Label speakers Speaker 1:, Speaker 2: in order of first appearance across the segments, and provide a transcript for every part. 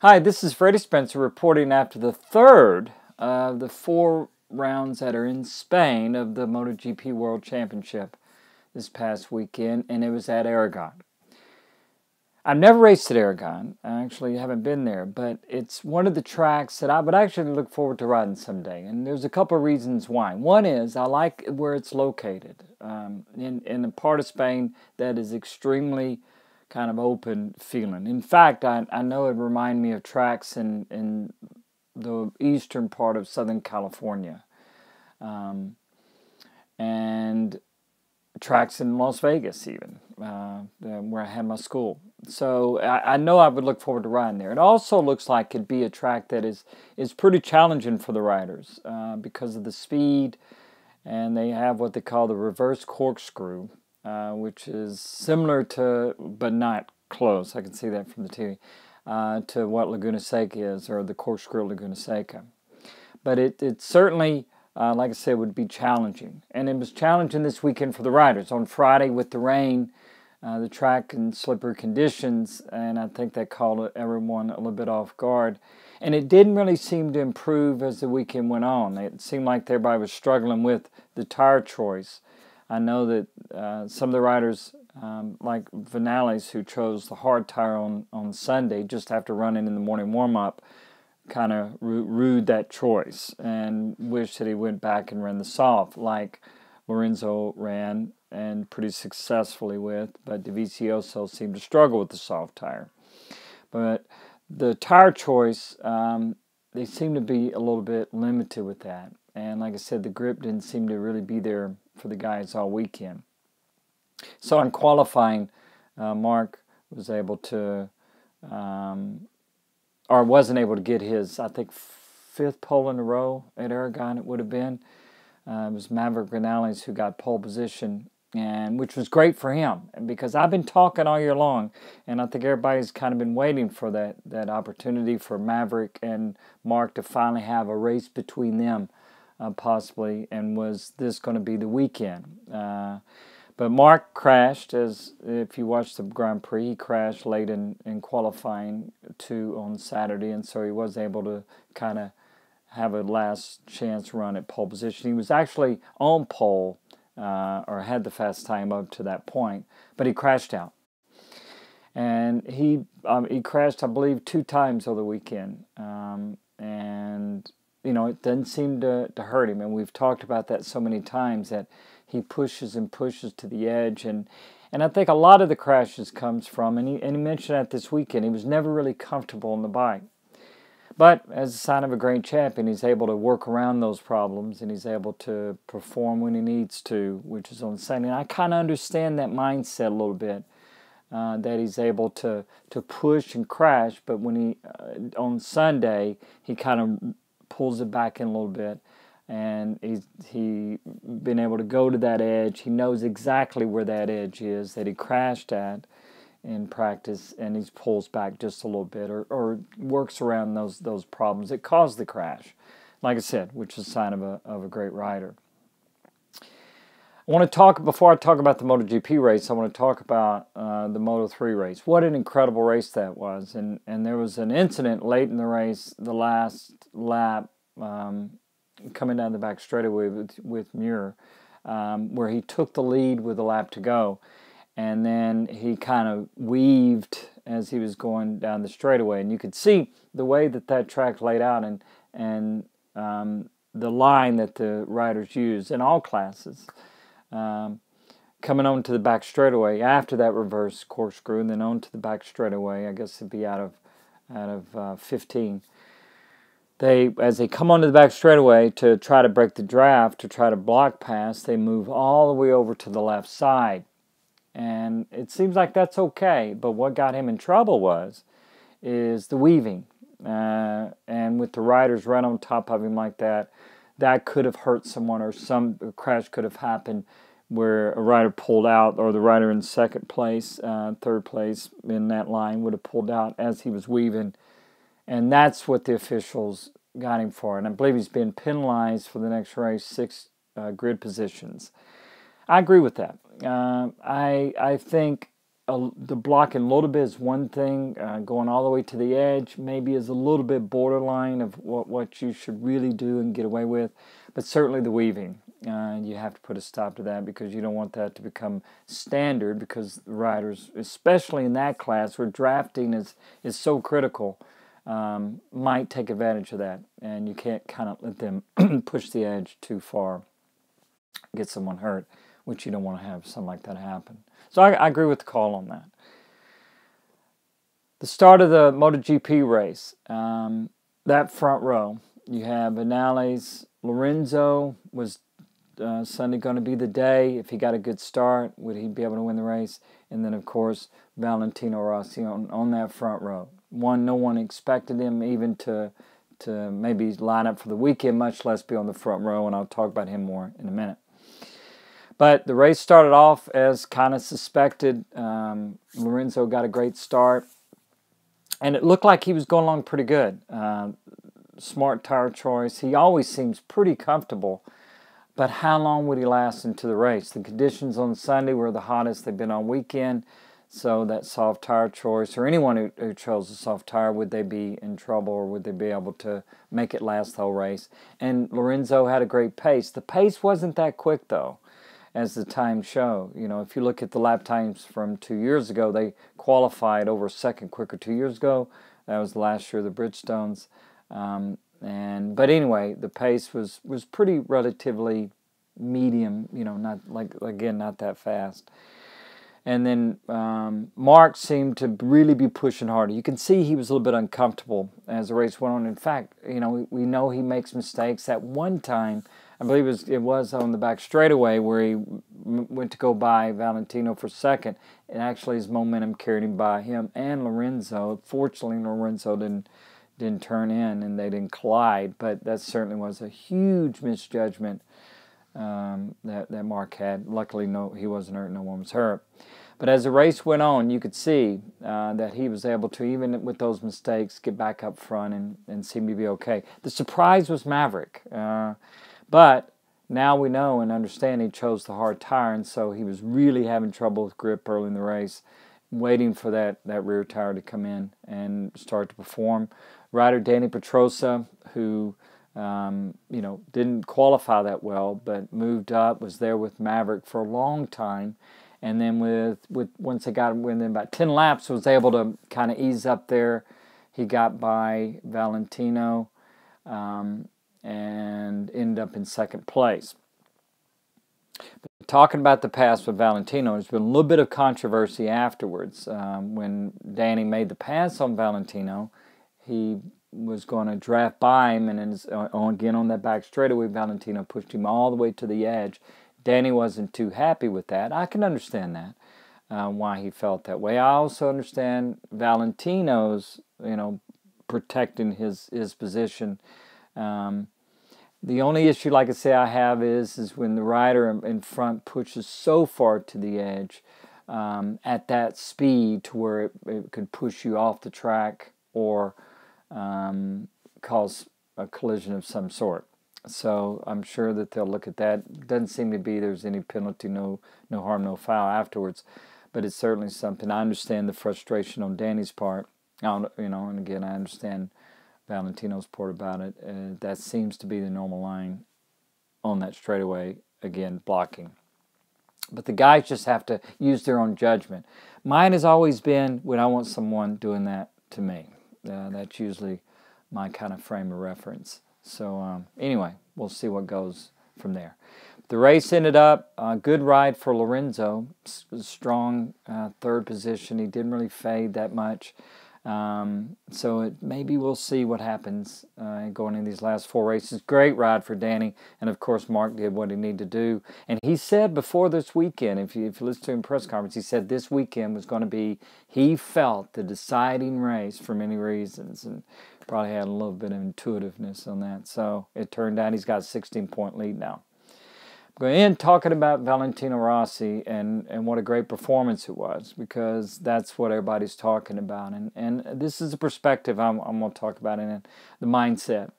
Speaker 1: Hi, this is Freddie Spencer reporting after the third of the 4 rounds that are in Spain of the MotoGP World Championship this past weekend, and it was at Aragon. I've never raced at Aragon. I actually haven't been there, but it's one of the tracks that I would actually look forward to riding someday, and there's a couple of reasons why. One is I like where it's located in a part of Spain that is extremely kind of open feeling. In fact, I know it reminded me of tracks in the eastern part of Southern California, and tracks in Las Vegas even, where I had my school. So I know I would look forward to riding there. It also looks like it'd be a track that is pretty challenging for the riders because of the speed, and they have what they call the reverse corkscrew, which is similar to, but not close, I can see that from the TV, to what Laguna Seca is, or the corkscrew Laguna Seca. But it certainly, like I said, would be challenging. And it was challenging this weekend for the riders. On Friday with the rain, the track in slippery conditions, and I think that caught everyone a little bit off guard. And it didn't really seem to improve as the weekend went on. It seemed like everybody was struggling with the tire choice. I know that some of the riders, like Vinales, who chose the hard tire on Sunday just after running in the morning warm-up, kind of rued that choice and wished that he went back and ran the soft, like Lorenzo ran and pretty successfully with, but Dovizioso seemed to struggle with the soft tire. But the tire choice, they seem to be a little bit limited with that. And like I said, the grip didn't seem to really be there for the guys all weekend. So in qualifying, Marc was able to, or wasn't able to get his, I think, 5th pole in a row at Aragon it would have been. It was Maverick Vinales who got pole position, and which was great for him, because I've been talking all year long, and I think everybody's kind of been waiting for that opportunity for Maverick and Marc to finally have a race between them, possibly, and was this going to be the weekend? But Marc crashed, as if you watched the Grand Prix, he crashed late in qualifying on Saturday, and so he was able to kind of have a last chance run at pole position. He was actually on pole, or had the fast time up to that point, but he crashed out. And he crashed, I believe, 2 times over the weekend. And, you know, it doesn't seem to hurt him. And we've talked about that so many times, that he pushes and pushes to the edge. And I think a lot of the crashes comes from, and he mentioned that this weekend, he was never really comfortable on the bike. But as a sign of a great champion, he's able to work around those problems, and he's able to perform when he needs to, which is on Sunday. And I kind of understand that mindset a little bit, that he's able to push and crash, but when he on Sunday, he kind of pulls it back in a little bit, and he's been able to go to that edge. He knows exactly where that edge is that he crashed at in practice, and he pulls back just a little bit, or works around those problems that caused the crash, like I said, which is a sign of a great rider. I want to talk, before I talk about the MotoGP race, I want to talk about the Moto3 race. What an incredible race that was. And there was an incident late in the race, the last lap, coming down the back straightaway with Muir, where he took the lead with a lap to go. And then he kind of weaved as he was going down the straightaway. And you could see the way that track laid out, and the line that the riders use in all classes. Coming on to the back straightaway after that reverse corkscrew, and then on to the back straightaway, I guess it'd be out of 15. As they come onto the back straightaway to try to break the draft, to try to block pass, they move all the way over to the left side. And it seems like that's okay, but what got him in trouble is the weaving. And with the riders right on top of him like that, that could have hurt someone, or some crash could have happened where a rider pulled out, or the rider in second place, third place in that line would have pulled out as he was weaving. And that's what the officials got him for. And I believe he's been penalized for the next race 6 grid positions. I agree with that. I think the blocking a little bit is one thing. Going all the way to the edge maybe is a little bit borderline of what you should really do and get away with. But certainly the weaving, you have to put a stop to that, because you don't want that to become standard, because the riders, especially in that class where drafting is so critical, might take advantage of that. And you can't kind of let them push the edge too far, get someone hurt, which you don't want to have something like that happen. So I agree with the call on that. The start of the MotoGP race, that front row, you have Vinales. Lorenzo was Sunday going to be the day. If he got a good start, would he be able to win the race? And then, of course, Valentino Rossi on that front row. No one expected him even to maybe line up for the weekend, much less be on the front row, and I'll talk about him more in a minute. But the race started off as kind of suspected. Lorenzo got a great start, and it looked like he was going along pretty good. Smart tire choice. He always seems pretty comfortable, but how long would he last into the race? The conditions on Sunday were the hottest they've been on weekend, so that soft tire choice, or anyone who chose a soft tire, would they be in trouble, or would they be able to make it last the whole race? And Lorenzo had a great pace. The pace wasn't that quick, though, as the time show. You know, if you look at the lap times from 2 years ago, they qualified over a second quicker 2 years ago. That was last year, the Bridgestones. But anyway, the pace was pretty relatively medium, you know, not not that fast. And then Marc seemed to really be pushing harder. You can see he was a little bit uncomfortable as the race went on. In fact, you know, we know he makes mistakes. At one time, I believe it was on the back straightaway where he went to go by Valentino for second, and actually his momentum carried him by him and Lorenzo. Fortunately, Lorenzo didn't turn in and they didn't collide, but that certainly was a huge misjudgment that Marc had. Luckily, he wasn't hurt, no one was hurt. But as the race went on, you could see that he was able to, even with those mistakes, get back up front and seem to be okay. The surprise was Maverick. But now we know and understand he chose the hard tire, and so he was really having trouble with grip early in the race, waiting for that rear tire to come in and start to perform. Rider Danny Pedrosa, who didn't qualify that well, but moved up, was there with Maverick for a long time, and then once they got within about 10 laps, was able to kind of ease up there. He got by Valentino and ended up in second place. But talking about the pass with Valentino, there's been a little bit of controversy afterwards. When Danny made the pass on Valentino, he was going to draft by him, and again on that back straightaway, Valentino pushed him all the way to the edge. Danny wasn't too happy with that. I can understand that, why he felt that way. I also understand Valentino's, protecting his position. The only issue, like I say, I have is when the rider in front pushes so far to the edge at that speed to where it could push you off the track or cause a collision of some sort. So I'm sure that they'll look at that. Doesn't seem to be there's any penalty, no harm, no foul afterwards. But it's certainly something. I understand the frustration on Danny's part. And again, I understand Valentino's part about it. That seems to be the normal line on that straightaway, again, blocking. But the guys just have to use their own judgment. Mine has always been when I want someone doing that to me. That's usually my kind of frame of reference. So anyway, we'll see what goes from there. The race ended up a good ride for Lorenzo. Strong third position. He didn't really fade that much. So maybe we'll see what happens going in these last four races. Great ride for Danny, and of course Marc did what he needed to do. And he said before this weekend, if you listen to him press conference, he said this weekend was going to be, he felt, the deciding race for many reasons, and probably had a little bit of intuitiveness on that. So it turned out he's got a 16-point lead now. Going in talking about Valentino Rossi and what a great performance it was, because that's what everybody's talking about. And this is a perspective I'm going to talk about in it, the mindset.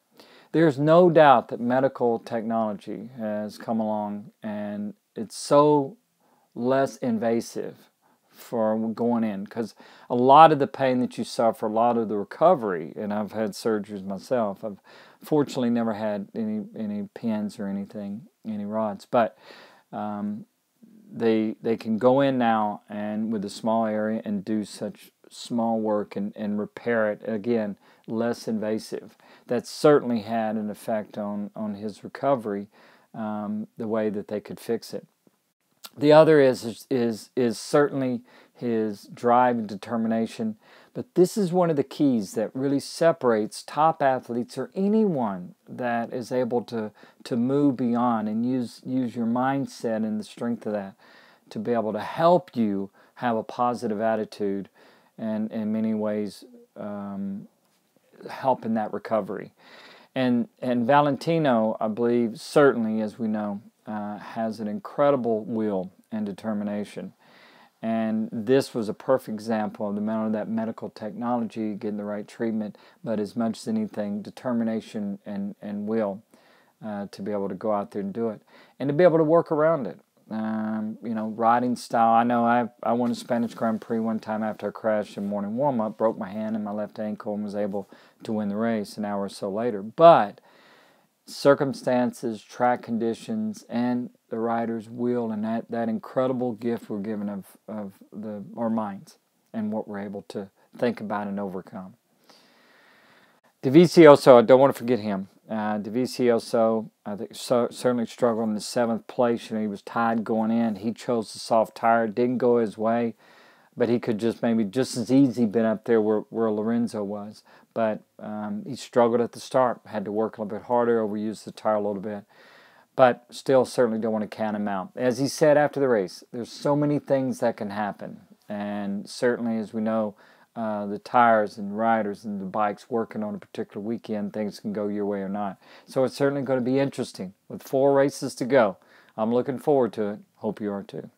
Speaker 1: There's no doubt that medical technology has come along, and it's so less invasive for going in, because a lot of the pain that you suffer, a lot of the recovery, and I've had surgeries myself. I've fortunately never had any pins or anything, any rods, but they can go in now and with a small area and do such small work and repair it, again, less invasive. That certainly had an effect on his recovery, the way that they could fix it. The other is certainly his drive and determination, but this is one of the keys that really separates top athletes or anyone that is able to move beyond and use your mindset and the strength of that to be able to help you have a positive attitude and in many ways help in that recovery. And Valentino, I believe, certainly, as we know, has an incredible will and determination. And this was a perfect example of the amount of that medical technology, getting the right treatment, but as much as anything, determination and will to be able to go out there and do it. And to be able to work around it. Riding style. I know I won a Spanish Grand Prix one time after I crashed in morning warm-up, broke my hand and my left ankle, and was able to win the race an hour or so later. But circumstances, track conditions, and the rider's will, and that incredible gift we're given of our minds and what we're able to think about and overcome. Dovizioso, I don't want to forget him. Dovizioso, I think, certainly struggled in the 7th place. He was tied going in. He chose the soft tire. It didn't go his way, but he could maybe just as easy been up there where Lorenzo was. But he struggled at the start. Had to work a little bit harder, overused the tire a little bit. But still, certainly don't want to count him out. As he said after the race, there's so many things that can happen. And certainly, as we know, the tires and riders and the bikes working on a particular weekend, things can go your way or not. So it's certainly going to be interesting with 4 races to go. I'm looking forward to it. Hope you are too.